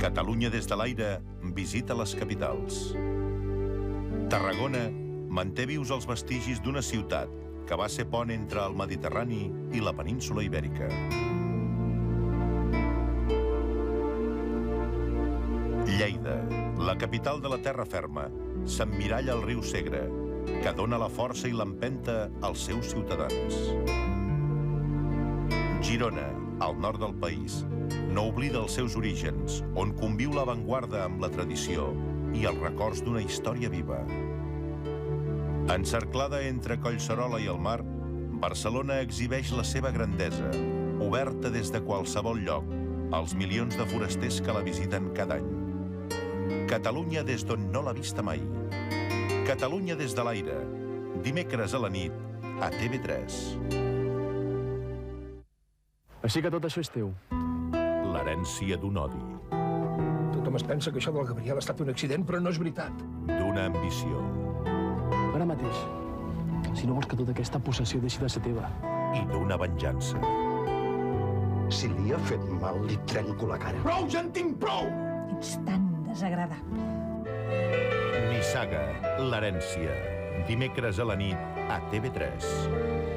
Catalunya des de l'aire visita les capitals. Tarragona manté vius els vestigis d'una ciutat que va ser pont entre el Mediterrani i la península Ibèrica. Lleida, la capital de la terra ferma, s'emmiralla al riu Segre, que dona la força i l'empenta als seus ciutadans. Girona, al nord del país, no oblida els seus orígens, on conviu l'avantguarda amb la tradició i els records d'una història viva. Encerclada entre Collserola i el mar, Barcelona exhibeix la seva grandesa, oberta des de qualsevol lloc, als milions de forasters que la visiten cada any. Catalunya des d'on no l'ha vista mai. Catalunya des de l'aire, dimecres a la nit, a TV3. Així que tot això és teu. L'herència d'un odi. Tothom es pensa que això del Gabriel ha estat un accident, però no és veritat. D'una ambició. Ara mateix, si no vols que tota aquesta possessió deixi de ser teva. I d'una venjança. Si li ha fet mal, li trenco la cara. Prou, ja en tinc prou! Ets tan desagradable. Nissaga, l'herència. Dimecres a la nit, a TV3.